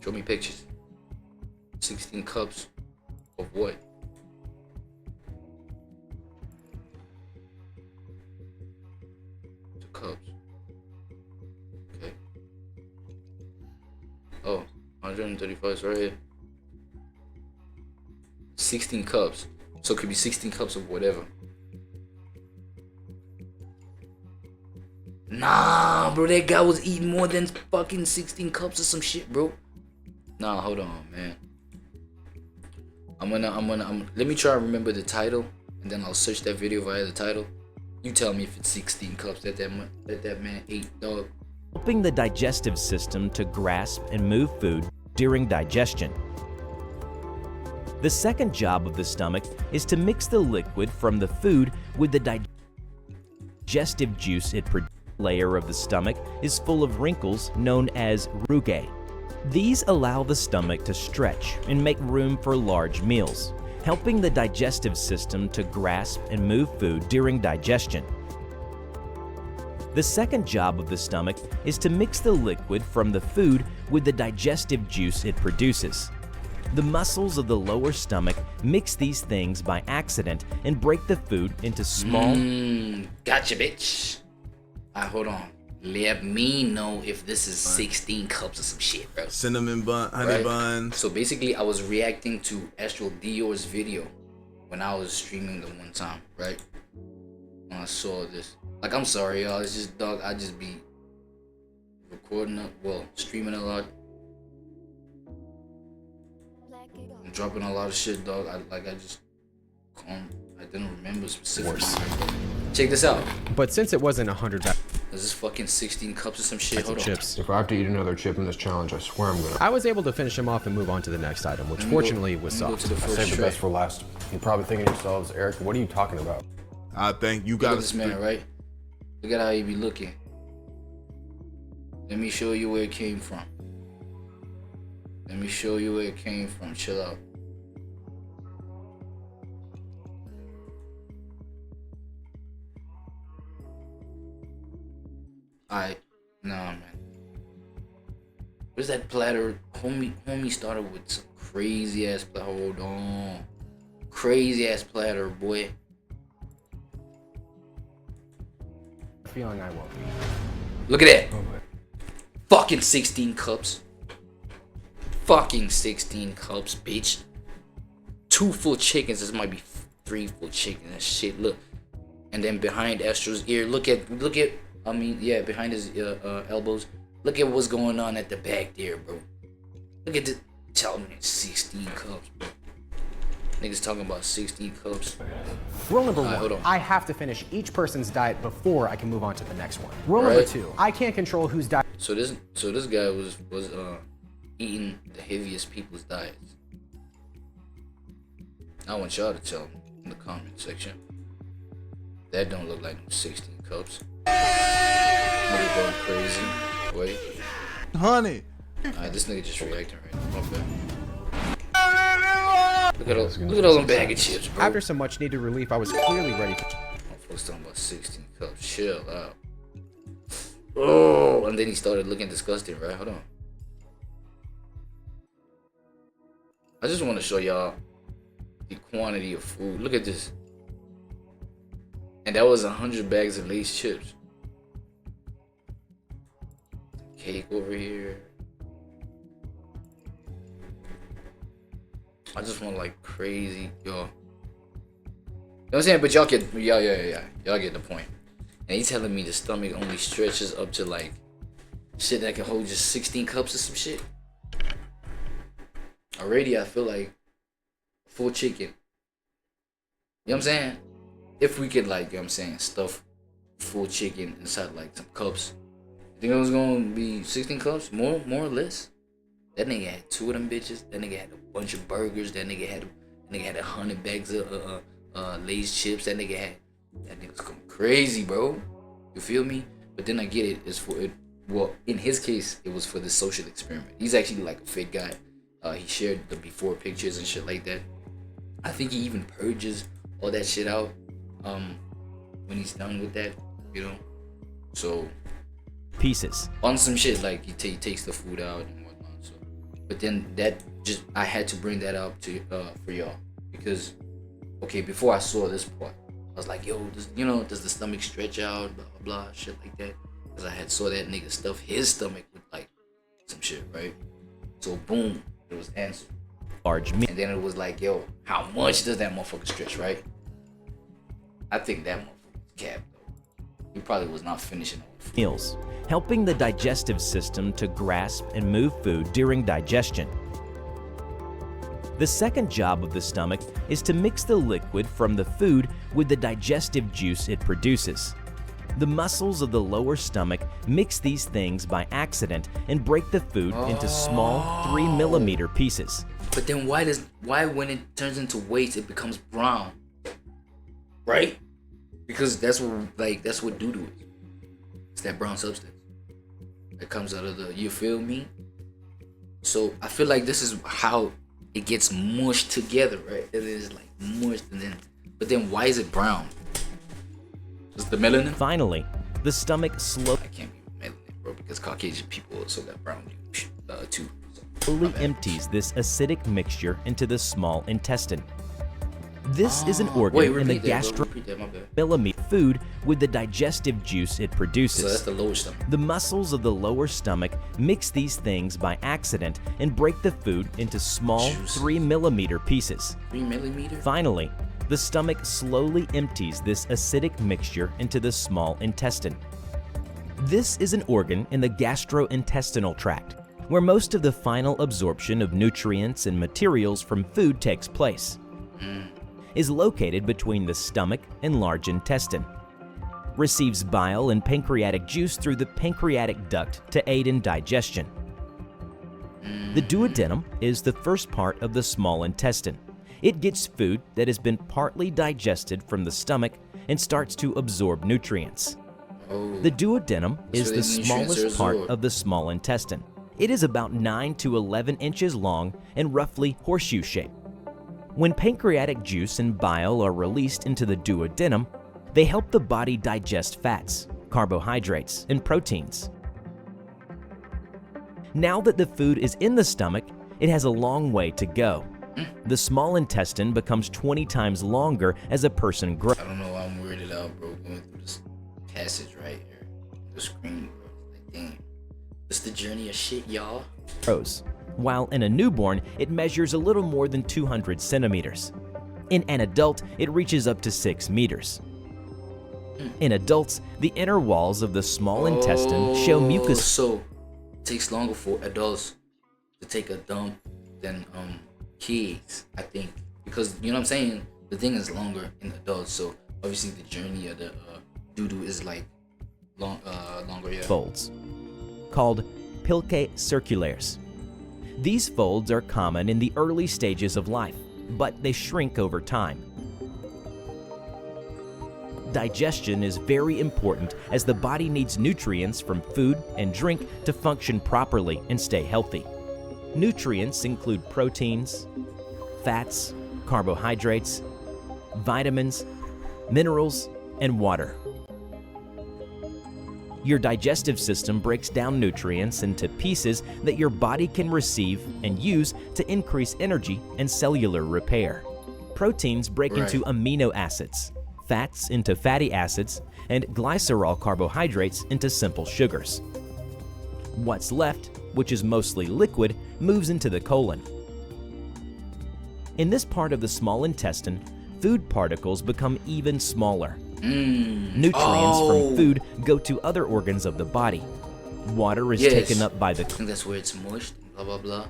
Show me pictures. 16 cups of what? The cups. Okay. Oh, 135 is right here. 16 cups. So it could be 16 cups of whatever. Nah, bro, that guy was eating more than fucking 16 cups of some shit, bro. Nah, hold on, man. Let me try to remember the title, and then I'll search that video via the title. You tell me if it's 16 cups that man ate, dog. Helping the digestive system to grasp and move food during digestion. The second job of the stomach is to mix the liquid from the food with the digestive juice it produces. Layer of the stomach is full of wrinkles known as rugae. These allow the stomach to stretch and make room for large meals, helping the digestive system to grasp and move food during digestion. The second job of the stomach is to mix the liquid from the food with the digestive juice it produces. The muscles of the lower stomach mix these things by accident and break the food into small... Gotcha, bitch. Alright, hold on. Let me know if this is 16 cups of some shit, bro. Cinnamon bun, honey buns. So basically, I was reacting to Astral Dior's video when I was streaming the one time, right? When I saw this. Like, I'm sorry, y'all. It's just, dog, I just be recording, streaming a lot. I'm dropping a lot of shit, dog. I didn't remember specifically. Check this out. But since it wasn't 100 Is this fucking 16 cups of some shit? Hold on. chips, If I have to eat another chip in this challenge, I swear I'm gonna. I was able to finish them off and move on to the next item, which fortunately was Go soft. to the I first saved the tray. best for last. You're probably thinking to yourselves, Eric, what are you talking about? I think you Look got at this man, right? Look at how he be looking. Let me show you where it came from. Let me show you where it came from. Chill out. Alright. Nah, man. Where's that platter? Homie started with some crazy ass platter. Hold on. Crazy ass platter, boy. Feeling I won't. Look at that. Oh my. Fucking 16 cups. Fucking 16 cups, bitch. 2 full chickens. This might be 3 full chickens. That shit, look. And then behind Astral's ear, look at, behind his elbows. Look at what's going on at the back there, bro. Look at this. Tell me 16 cups, bro. Niggas talking about 16 cups. Rule number hold one, on. I have to finish each person's diet before I can move on to the next one. Rule number Right. two, I can't control whose diet So this guy was eating the heaviest people's diets. I want y'all to tell me in the comment section. That don't look like 16 cups. Nigga going crazy. Wait. honey. Alright, this nigga just reacting right now. My bad. Look at all them bag of chips, bro. After some much needed relief, I was clearly ready for Motherfuckers talking about 16 cups. Chill out. Oh, and then he started looking disgusting, right? Hold on. I just want to show y'all the quantity of food. Look at this. And that was 100 bags of Lay's chips. Cake over here. I just want like crazy, yo. You know what I'm saying? But y'all get, y'all get the point. And he's telling me the stomach only stretches up to like shit that can hold just 16 cups of some shit. Already, I feel like full chicken. You know what I'm saying? If we could, like, you know what I'm saying, stuff full chicken inside like some cups. You think it was gonna be 16 cups? More or less? That nigga had 2 of them bitches. That nigga had a bunch of burgers. That nigga had 100 bags of Lay's chips. That nigga's going crazy, bro. You feel me? But then I get it. It's for it. Well, in his case, it was for the social experiment. He's actually like a fit guy. He shared the before pictures and shit like that. I think he even purges all that shit out when he's done with that, you know. So pieces. on some shit like he takes the food out and whatnot. So But then that just, I had to bring that up to for y'all, because okay, before I saw this part, I was like, yo, does the stomach stretch out, blah blah blah, shit like that, because I had saw that nigga stuff his stomach with like some shit, right? So boom, it was answered. Large meal. And then it was like, yo, how much does that motherfucker stretch, right? I think that motherfucker was capped though. He probably was not finishing all the food. Meals, helping the digestive system to grasp and move food during digestion. The second job of the stomach is to mix the liquid from the food with the digestive juice it produces. The muscles of the lower stomach mix these things by accident and break the food into small 3mm pieces. But then why when it turns into waste it becomes brown? Right? Because that's what doo-doo is. It's that brown substance that comes out of the, you feel me? So I feel like this is how it gets mushed together, right? It is like mushed, but then why is it brown? Just the melanin? Finally, the stomach slowly I can't be melanin, bro, because Caucasian people also got brown too. empties this acidic mixture into the small intestine. This is an organ in the gastro-millimeter food with the digestive juice it produces. So that's the lower stomach. The muscles of the lower stomach mix these things by accident and break the food into small 3mm pieces. 3mm? Finally, the stomach slowly empties this acidic mixture into the small intestine. This is an organ in the gastrointestinal tract, where most of the final absorption of nutrients and materials from food takes place. Is located between the stomach and large intestine. Receives bile and pancreatic juice through the pancreatic duct to aid in digestion. The duodenum is the first part of the small intestine. It gets food that has been partly digested from the stomach and starts to absorb nutrients. The duodenum is the smallest part of the small intestine. It is about 9 to 11 inches long and roughly horseshoe-shaped. When pancreatic juice and bile are released into the duodenum, they help the body digest fats, carbohydrates, and proteins. Now that the food is in the stomach, it has a long way to go. The small intestine becomes 20 times longer as a person grows. I don't know why I'm weirded out, bro, going through this passage right here. The screen, bro. Like, damn. It's the journey of shit, y'all. While in a newborn, it measures a little more than 200 centimeters. In an adult, it reaches up to 6 meters. In adults, the inner walls of the small intestine show mucus. So, it takes longer for adults to take a dump than kids, I think. Because, you know what I'm saying? The thing is longer in adults, so obviously the journey of the doo-doo is like longer, yeah. Folds, called piliae circulares. These folds are common in the early stages of life, but they shrink over time. Digestion is very important as the body needs nutrients from food and drink to function properly and stay healthy. Nutrients include proteins, fats, carbohydrates, vitamins, minerals, and water. Your digestive system breaks down nutrients into pieces that your body can receive and use to increase energy and cellular repair. Proteins break into amino acids, fats into fatty acids, and glycerol carbohydrates into simple sugars. What's left, which is mostly liquid, moves into the colon. In this part of the small intestine, food particles become even smaller. Nutrients from food go to other organs of the body. Water is taken up by the I think that's where it's mushed, blah blah blah.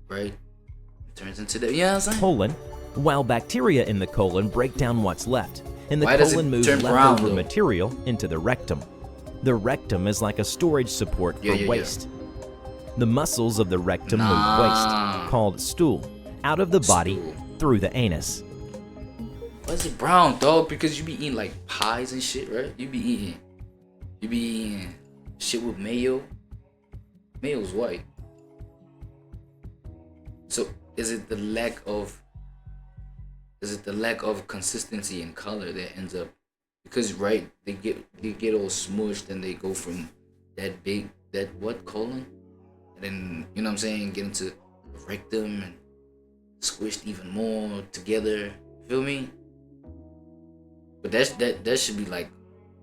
Right? It turns into the, you know what I'm saying? Colon, while bacteria in the colon break down what's left, and the Why does colon it moves turn leftover brown, material into the rectum. The rectum is like a storage support for waste. The muscles of the rectum move waste, called stool, out of the body through the anus. Why is it brown, dog? Because you be eating like pies and shit, right? You be eating shit with mayo. Mayo's white. So is it the lack of consistency and color that ends up, because they get all smushed and they go from that what colon, and then you know what I'm saying, get into the rectum and squished even more together. Feel me? But that should be like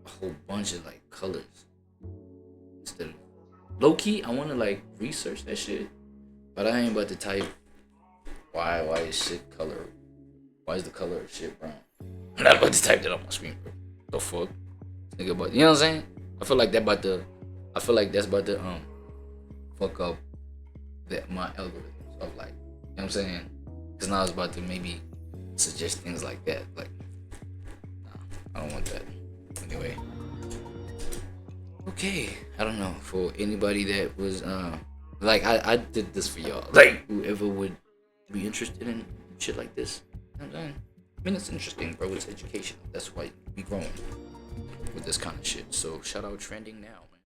a whole bunch of like colors instead of low key. I want to like research that shit, but I ain't about to type why is shit color. Why is the color of shit brown? I'm not about to type that on my screen, bro. The fuck, nigga. But you know what I'm saying? I feel like that's about to fuck up my algorithms of like, you know what I'm saying? Cause now it's about to maybe suggest things like that. Like, nah, I don't want that. Anyway. Okay, I don't know. For anybody that was like I did this for y'all. Like whoever would be interested in shit like this. You know what I'm saying? I mean, it's interesting, bro. It's education. That's why we growing with this kind of shit. So shout out Trending Now.